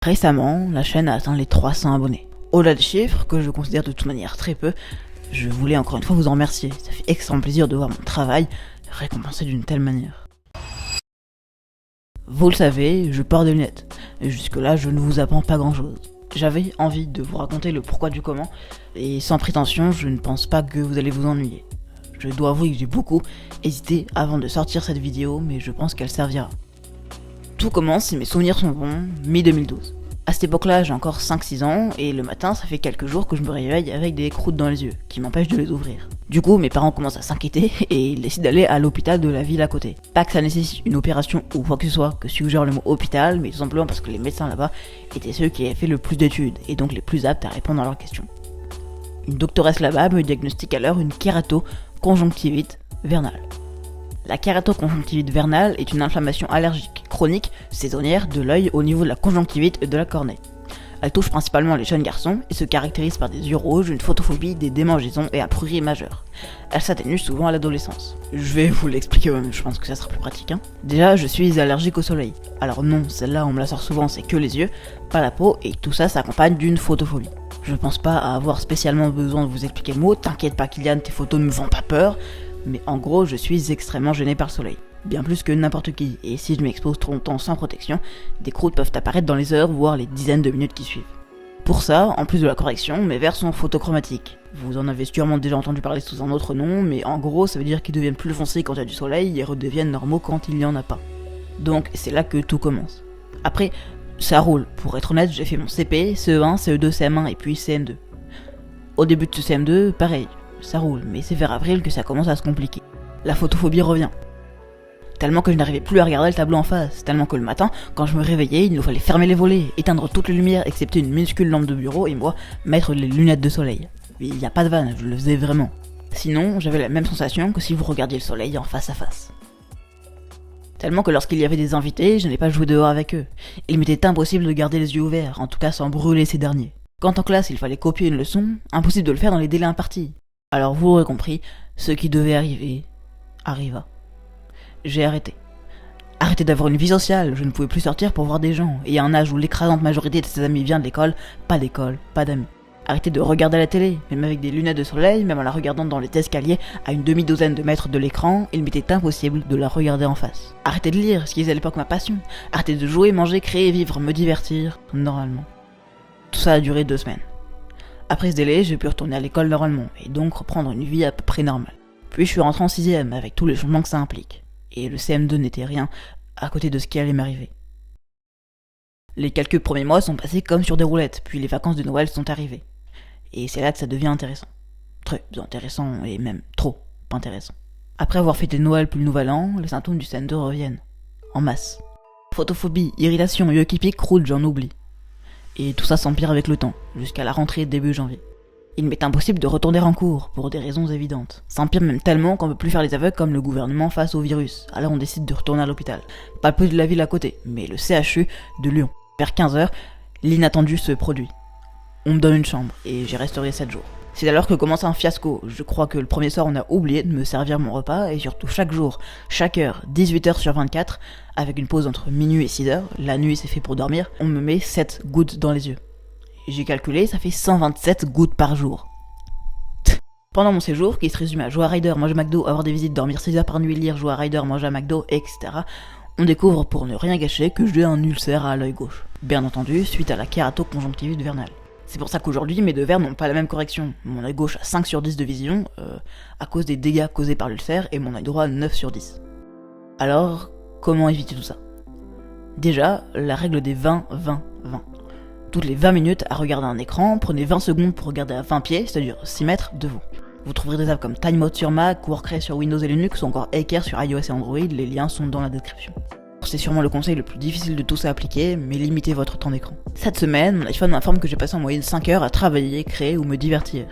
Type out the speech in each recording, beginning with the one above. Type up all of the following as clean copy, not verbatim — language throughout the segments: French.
Récemment, la chaîne a atteint les 300 abonnés. Au-delà des chiffres, que je considère de toute manière très peu, je voulais encore une fois vous en remercier. Ça fait extrêmement plaisir de voir mon travail récompensé d'une telle manière. Vous le savez, je porte des lunettes, et jusque-là je ne vous apprends pas grand-chose. J'avais envie de vous raconter le pourquoi du comment, et sans prétention, je ne pense pas que vous allez vous ennuyer. Je dois avouer que j'ai beaucoup hésité avant de sortir cette vidéo, mais je pense qu'elle servira. Tout commence, si mes souvenirs sont bons, mi-2012. À cette époque-là, j'ai encore 5-6 ans, et le matin, ça fait quelques jours que je me réveille avec des croûtes dans les yeux, qui m'empêchent de les ouvrir. Du coup, mes parents commencent à s'inquiéter, et ils décident d'aller à l'hôpital de la ville à côté. Pas que ça nécessite une opération ou quoi que ce soit que suggère le mot hôpital, mais tout simplement parce que les médecins là-bas étaient ceux qui avaient fait le plus d'études, et donc les plus aptes à répondre à leurs questions. Une doctoresse là-bas me diagnostique alors une kératoconjonctivite vernale. La kératoconjonctivite vernale est une inflammation allergique chronique saisonnière de l'œil au niveau de la conjonctivite et de la cornée. Elle touche principalement les jeunes garçons et se caractérise par des yeux rouges, une photophobie, des démangeaisons et un prurit majeur. Elle s'atténue souvent à l'adolescence. Je vais vous l'expliquer moi-même, je pense que ça sera plus pratique. Déjà, je suis allergique au soleil. Alors non, celle-là on me la sort souvent, c'est que les yeux, pas la peau, et tout ça s'accompagne d'une photophobie. Je pense pas avoir spécialement besoin de vous expliquer le mot, t'inquiète pas Kylian, tes photos ne me font pas peur. Mais en gros, je suis extrêmement gêné par le soleil. Bien plus que n'importe qui, et si je m'expose trop longtemps sans protection, des croûtes peuvent apparaître dans les heures, voire les dizaines de minutes qui suivent. Pour ça, en plus de la correction, mes verres sont photochromatiques. Vous en avez sûrement déjà entendu parler sous un autre nom, mais en gros, ça veut dire qu'ils deviennent plus foncés quand il y a du soleil et redeviennent normaux quand il n'y en a pas. Donc, c'est là que tout commence. Après, ça roule. Pour être honnête, j'ai fait mon CP, CE1, CE2, CM1 et puis CM2. Au début de ce CM2, pareil. Ça roule, mais c'est vers avril que ça commence à se compliquer. La photophobie revient. Tellement que je n'arrivais plus à regarder le tableau en face, tellement que le matin, quand je me réveillais, il nous fallait fermer les volets, éteindre toutes les lumières excepté une minuscule lampe de bureau et moi, mettre les lunettes de soleil. Mais il n'y a pas de vanne, je le faisais vraiment. Sinon, j'avais la même sensation que si vous regardiez le soleil en face à face. Tellement que lorsqu'il y avait des invités, je n'ai pas joué dehors avec eux. Il m'était impossible de garder les yeux ouverts, en tout cas sans brûler ces derniers. Quand en classe il fallait copier une leçon, impossible de le faire dans les délais impartis. Alors vous l'aurez compris, ce qui devait arriver, arriva. J'ai arrêté. Arrêté d'avoir une vie sociale, je ne pouvais plus sortir pour voir des gens, et à un âge où l'écrasante majorité de ses amis vient de l'école, pas d'amis. Arrêté de regarder la télé, même avec des lunettes de soleil, même en la regardant dans les escaliers à une demi-douzaine de mètres de l'écran, il m'était impossible de la regarder en face. Arrêté de lire, ce qui est à l'époque ma passion. Arrêté de jouer, manger, créer, vivre, me divertir, normalement. Tout ça a duré 2 semaines. Après ce délai, j'ai pu retourner à l'école normalement, et donc reprendre une vie à peu près normale. Puis je suis rentré en 6ème, avec tous les changements que ça implique. Et le CM2 n'était rien à côté de ce qui allait m'arriver. Les quelques premiers mois sont passés comme sur des roulettes, puis les vacances de Noël sont arrivées. Et c'est là que ça devient intéressant. Très intéressant, et même trop intéressant. Après avoir fêté Noël puis le Nouvel An, les symptômes du CM2 reviennent. En masse. Photophobie, irritation, yeux qui piquent, croûte, j'en oublie. Et tout ça s'empire avec le temps, jusqu'à la rentrée début janvier. Il m'est impossible de retourner en cours, pour des raisons évidentes. Ça empire même tellement qu'on peut plus faire les aveugles comme le gouvernement face au virus. Alors on décide de retourner à l'hôpital. Pas plus de la ville à côté, mais le CHU de Lyon. Vers 15h, l'inattendu se produit. On me donne une chambre, et j'y resterai 7 jours. C'est alors que commence un fiasco. Je crois que le premier soir on a oublié de me servir mon repas, et surtout chaque jour, chaque heure, 18h sur 24, avec une pause entre minuit et 6h, la nuit c'est fait pour dormir, on me met 7 gouttes dans les yeux. J'ai calculé, ça fait 127 gouttes par jour. Pendant mon séjour, qui se résume à jouer à Rider, manger à McDo, avoir des visites, dormir 6 heures par nuit, lire, jouer à Rider, manger à McDo, etc., on découvre pour ne rien gâcher que j'ai un ulcère à l'œil gauche. Bien entendu, suite à la kératoconjonctivite vernale. C'est pour ça qu'aujourd'hui, mes 2 verres n'ont pas la même correction. Mon œil gauche a 5 sur 10 de vision, à cause des dégâts causés par l'ulcère, et mon œil droit 9 sur 10. Alors, comment éviter tout ça? Déjà, la règle des 20-20-20. Toutes les 20 minutes à regarder un écran, prenez 20 secondes pour regarder à 20 pieds, c'est-à-dire 6 mètres de vous. Vous trouverez des apps comme TimeOut sur Mac, Workray sur Windows et Linux, ou encore Aker sur iOS et Android, les liens sont dans la description. C'est sûrement le conseil le plus difficile de tous à appliquer, mais limitez votre temps d'écran. Cette semaine, mon iPhone m'informe que j'ai passé en moyenne 5 heures à travailler, créer ou me divertir.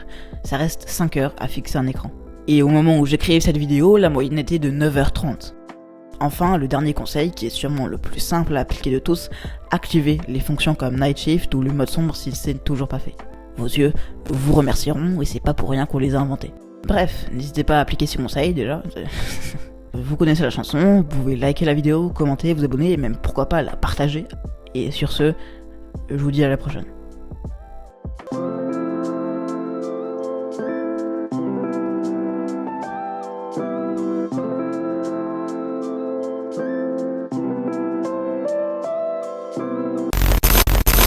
Ça reste 5 heures à fixer un écran. Et au moment où j'écrivais cette vidéo, la moyenne était de 9h30. Enfin, le dernier conseil, qui est sûrement le plus simple à appliquer de tous, activez les fonctions comme Night Shift ou le mode sombre si c'est toujours pas fait. Vos yeux vous remercieront et c'est pas pour rien qu'on les a inventés. Bref, n'hésitez pas à appliquer ces conseils déjà. Vous connaissez la chanson, vous pouvez liker la vidéo, commenter, vous abonner et même pourquoi pas la partager. Et sur ce, Je vous dis à la prochaine.